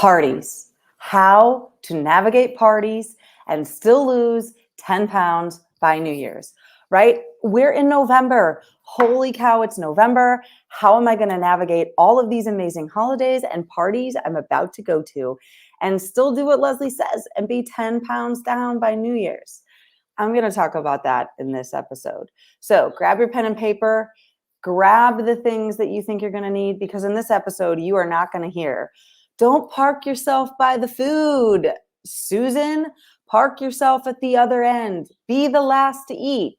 parties. How to navigate parties and still lose 10 pounds by New Year's, right? We're in November. Holy cow, it's November. How am I going to navigate all of these amazing holidays and parties I'm about to go to and still do what Leslie says and be 10 pounds down by New Year's? I'm going to talk about that in this episode. So grab your pen and paper, grab the things that you think you're going to need, because in this episode, you are not going to hear, don't park yourself by the food, Susan. Park yourself at the other end. Be the last to eat.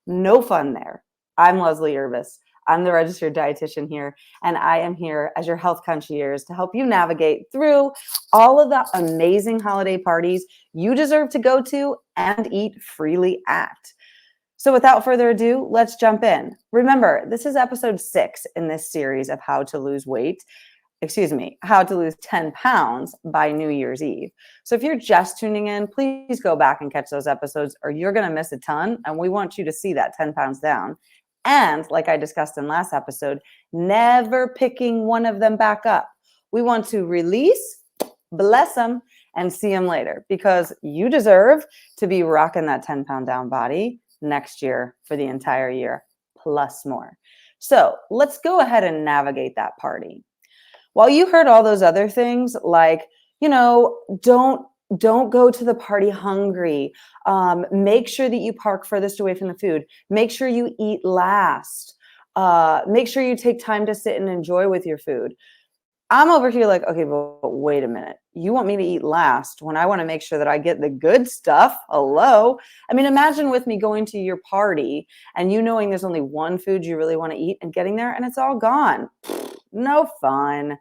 No fun there. I'm Leslie Irvis. I'm the registered dietitian here, and I am here as your health concierge to help you navigate through all of the amazing holiday parties you deserve to go to and eat freely at. So without further ado, let's jump in. Remember, this is episode 6 in this series of how to lose 10 pounds by New Year's Eve. So if you're just tuning in, please go back and catch those episodes or you're going to miss a ton. And we want you to see that 10 pounds down. And like I discussed in last episode, never picking one of them back up. We want to release, bless them, and see them later, because you deserve to be rocking that 10 pound down body next year for the entire year, plus more. So let's go ahead and navigate that party. While you heard all those other things, like, don't go to the party hungry. Make sure that you park furthest away from the food. Make sure you eat last. Make sure you take time to sit and enjoy with your food. I'm over here like, okay, but wait a minute. You want me to eat last when I want to make sure that I get the good stuff? Hello. I mean, imagine with me going to your party and you knowing there's only one food you really want to eat and getting there and it's all gone. No fun.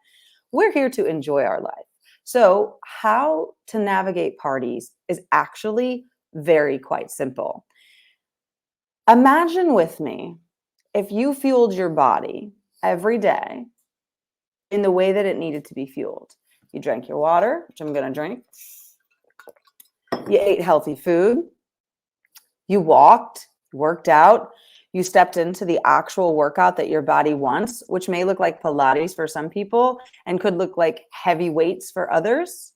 We're here to enjoy our life. So how to navigate parties is actually quite simple. Imagine with me if you fueled your body every day in the way that it needed to be fueled. You drank your water, which I'm going to drink. You ate healthy food. You walked, worked out. You stepped into the actual workout that your body wants, which may look like Pilates for some people and could look like heavy weights for others.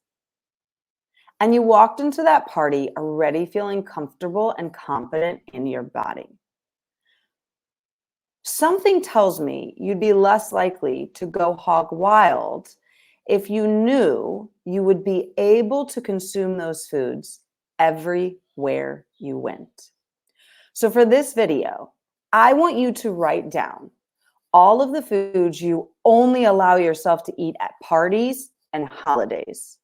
And you walked into that party already feeling comfortable and confident in your body. Something tells me you'd be less likely to go hog wild if you knew you would be able to consume those foods everywhere you went. So for this video, I want you to write down all of the foods you only allow yourself to eat at parties and holidays.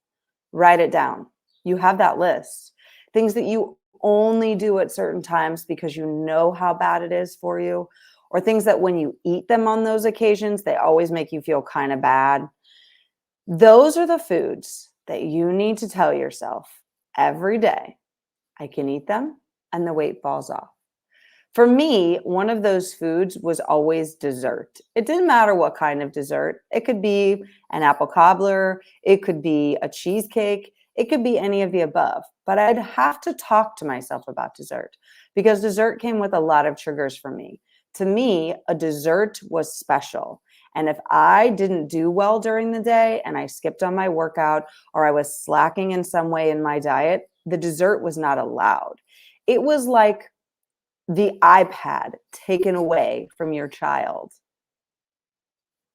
Write it down. You have that list. Things that you only do at certain times because you know how bad it is for you, or things that when you eat them on those occasions, they always make you feel kind of bad. Those are the foods that you need to tell yourself every day, I can eat them and the weight falls off. For me, one of those foods was always dessert. It didn't matter what kind of dessert. It could be an apple cobbler. It could be a cheesecake. It could be any of the above. But I'd have to talk to myself about dessert because dessert came with a lot of triggers for me. To me, a dessert was special. And if I didn't do well during the day and I skipped on my workout or I was slacking in some way in my diet, the dessert was not allowed. It was like the iPad taken away from your child.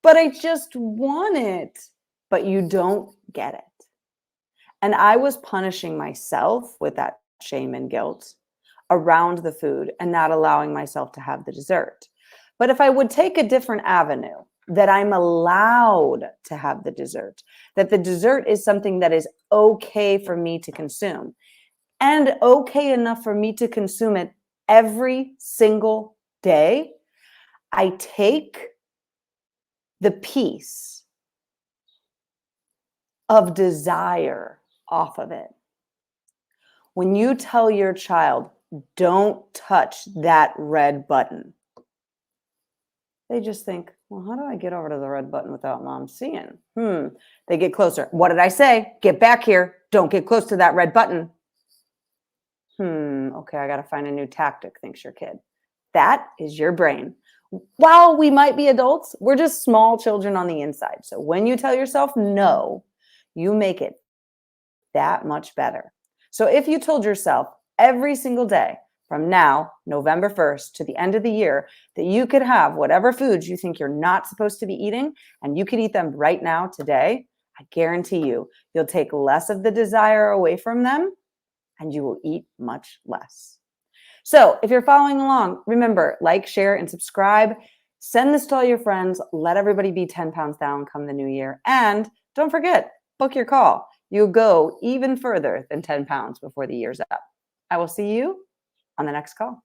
But I just want it, but you don't get it. And I was punishing myself with that shame and guilt around the food and not allowing myself to have the dessert. But if I would take a different avenue, that I'm allowed to have the dessert, that the dessert is something that is okay for me to consume and okay enough for me to consume it every single day, I take the piece of desire off of it. When you tell your child, don't touch that red button, they just think, well, how do I get over to the red button without mom seeing? They get closer. What did I say? Get back here. Don't get close to that red button. Okay, I got to find a new tactic, thinks your kid. That is your brain While we might be adults, we're just small children on the inside. So when you tell yourself no, you make it that much better. So if you told yourself every single day from now, November 1st to the end of the year, that you could have whatever foods you think you're not supposed to be eating and you could eat them right now today, I guarantee you'll take less of the desire away from them and you will eat much less. So if you're following along, remember, like, share, and subscribe. Send this to all your friends. Let everybody be 10 pounds down come the new year. And don't forget, book your call. You'll go even further than 10 pounds before the year's up. I will see you on the next call.